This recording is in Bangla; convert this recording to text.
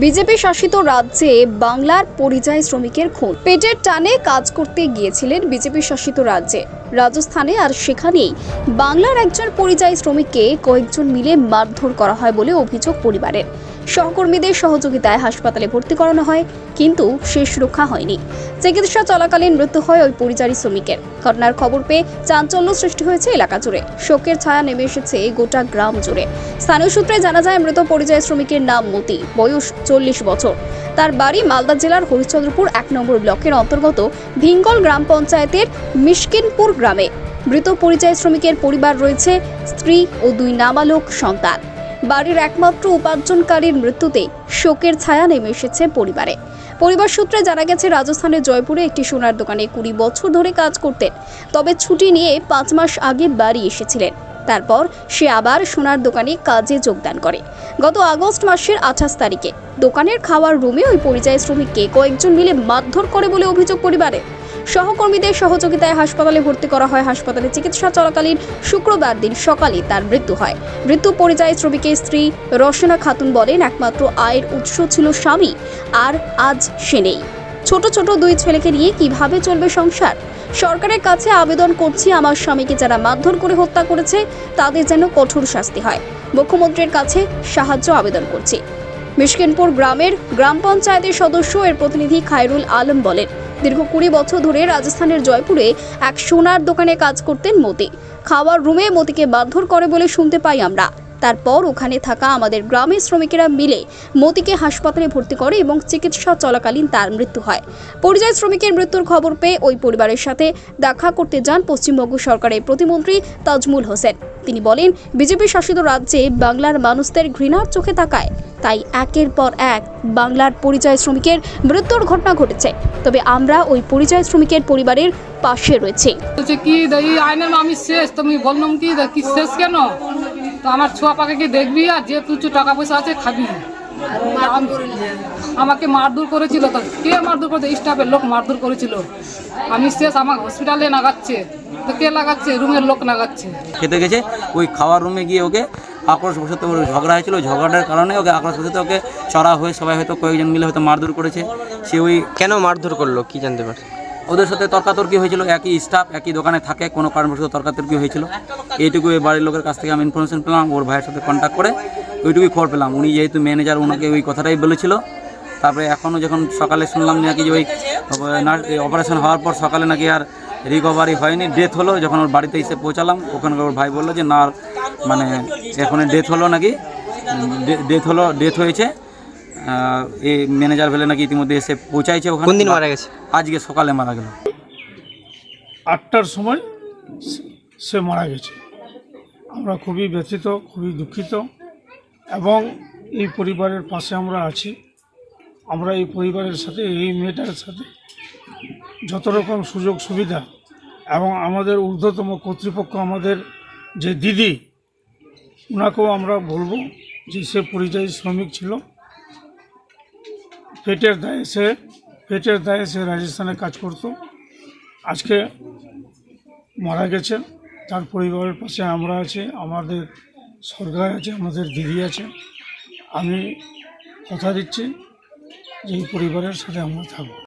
বিজেপি শাসিত রাজ্যে বাংলার পরিযায়ী শ্রমিকের খুন। পেটের টানে কাজ করতে গিয়েছিলেন বিজেপি শাসিত রাজ্যে রাজস্থানে, আর সেখানেই বাংলার একজন পরিযায়ী শ্রমিককে কয়েকজন মিলে মারধর করা হয় বলে অভিযোগ পরিবারের। সহকর্মীদের সহযোগিতায় হাসপাতালে ভর্তি করানো হয়, কিন্তু শেষ রক্ষা হয়নি। চিকিৎসা চলাকালীন মৃত্যু হয় ওই পরিযায়ী শ্রমিকের। ঘটনার খবর পেয়ে চাঞ্চল্য সৃষ্টি হয়েছে এলাকা জুড়ে। শোকের ছায়া নেমে এসেছে গোটা গ্রাম জুড়ে। স্থানীয় সূত্রে জানা যায়, মৃত পরিযায়ী শ্রমিকের নাম মতি, বয়স 40 বছর। তার বাড়ি মালদা জেলার হরিশ্চন্দ্রপুর 1 নম্বর ব্লকের অন্তর্গত ভিঙ্গল গ্রাম পঞ্চায়েতের মিশকিনপুর গ্রামে। মৃত পরিযায়ী শ্রমিকের পরিবার রয়েছে স্ত্রী ও 2 নাবালক সন্তান। বাড়ির একমাত্র উপার্জনকারীর মৃত্যুতে শোকের ছায়া নেমে এসেছে পরিবারে। পরিবার সূত্রে জানা গেছে, রাজস্থানের জয়পুরে একটি সোনার দোকানে 20 বছর ধরে কাজ করতেন। তবে ছুটি নিয়ে 5 মাস আগে বাড়ি এসেছিলেন। তারপর সে আবার সোনার দোকানে কাজে যোগদান করে। গত আগস্ট মাসের 28 তারিখে দোকানের খাওয়ার রুমে ওই পরিযায়ী শ্রমিককে কয়েকজন মিলে মারধর করে বলে অভিযোগ পরিবারের। সহকর্মীদের সহযোগিতায় হাসপাতালে ভর্তি করা হয়। হাসপাতালে চিকিৎসা চলাকালীন শুক্রবার দিন সকালে তার মৃত্যু হয়। মৃত পরিযায়ী শ্রমিকের স্ত্রী রসনা খাতুন বলেন, একমাত্র আয়ের উৎস ছিল স্বামী, আর আজ সে নেই। ছোট ছোট 2 ছেলেকে নিয়ে কিভাবে চলবে সংসার? সরকারের কাছে আবেদন করছি, আমার স্বামীকে যারা মারধর করে হত্যা করেছে তাদের যেন কঠোর শাস্তি হয়। মুখ্যমন্ত্রীর কাছে সাহায্য আবেদন করছি। মিশকিনপুর গ্রামের গ্রাম পঞ্চায়েতের সদস্য এর প্রতিনিধি খায়রুল আলম বলেন, দীর্ঘ 20 বছর ধরে রাজস্থানের জয়পুরে এক সোনার দোকানে কাজ করতেন মতি। খাওয়ার রুমে মতিকে মারধর করে বলে শুনতে পাই আমরা। তারপর ওখানে থাকা আমাদের গ্রামের শ্রমিকেরা মিলে মতিকে হাসপাতালে ভর্তি করে এবং চিকিৎসা চলাকালীন তার মৃত্যু হয়। পরিযায়ী শ্রমিকের মৃত্যুর খবর পেয়ে ওই পরিবারের সাথে দেখা করতে যান পশ্চিমবঙ্গ সরকারের প্রতিমন্ত্রী তাজমুল হোসেন। তিনি বলেন, বিজেপি শাসিত রাজ্যে বাংলার মানুষদের ঘৃণার চোখে তাকায়, তাই একের পর এক বাংলার পরিযায়ী শ্রমিকের মৃত্যুর ঘটনা ঘটেছে। তবে আমরা ওই পরিযায়ী শ্রমিকের পরিবারের পাশে রয়েছি। বলছে কি এই আইনের আমি শেষ, তুমি বললাম কি শেষ কেন? তো আমার ছোঁয়া পাকে দেখবি, আর যে কিছু টাকা পয়সা আছে খাবি। আমাকে মারধর করেছিল। তো কে মারধর করেছে? স্টাফের লোক মারধর করেছিল। আমি শেষ, আমাকে হসপিটালে লাগাচ্ছে। তো কে লাগাচ্ছে? রুমের লোক লাগাচ্ছে। খেতে গেছে, ওই খাওয়ার রুমে গিয়ে ওকে আক্রোশ বসতে ঝগড়া হয়েছিল। ঝগড়ার কারণে ওকে আক্রোশ বসতে ওকে চড়া হয়ে সবাই হয়তো কয়েকজন মিলে হয়তো মারধর করেছে। সে ওই কেন মারধর করলো কি জানতে পারছে? ওদের সাথে তর্কাতর্কি হয়েছিল। একই স্টাফ একই দোকানে থাকে, কোনো কারণবশত তর্কাতর্কি হয়েছিল। এইটুকু এই বাড়ির লোকের কাছ থেকে আমি ইনফরমেশন পেলাম। ওর ভাইয়ের সাথে কন্ট্যাক্ট করে ওইটুকুই খবর পেলাম। উনি যেহেতু ম্যানেজার, ওনাকে ওই কথাটাই বলেছিল। তারপরে এখনও যখন সকালে শুনলাম নাকি যে ওই অপারেশন হওয়ার পর সকালে নাকি আর রিকভারি হয়নি, ডেথ হলো। যখন ওর বাড়িতে এসে পৌঁছালাম, ওখানকার ওর ভাই বললো যে না, মানে এখন ডেথ হলো, নাকি ডেথ হয়েছে। এই ম্যানেজার ভেলে নাকি ইতিমধ্যে এসে পৌঁছাইছে ওখানে। কোন দিন মারা গেছে? আজকে সকালে মারা গেল। 8টার সময় সে মারা গেছে। আমরা খুবই ব্যথিত, খুবই দুঃখিত, এবং এই পরিবারের পাশে আমরা আছি। আমরা এই পরিবারের সাথে, এই মেয়েটার সাথে যত রকম সুযোগ সুবিধা, এবং আমাদের ঊর্ধ্বতম কর্তৃপক্ষ, আমাদের যে দিদি, ওনাকেও আমরা বলবো যে সে পরিযায়ী শ্রমিক ছিল। পেটের দায়ে সে রাজস্থানে কাজ করত। আজকে মারা গেছে। তার পরিবারের পাশে আমরা আছি, আমাদের সরকার আছে, আমাদের দিদি আছে। আমি কথা দিচ্ছি যে এই পরিবারের সাথে আমরা থাকবো।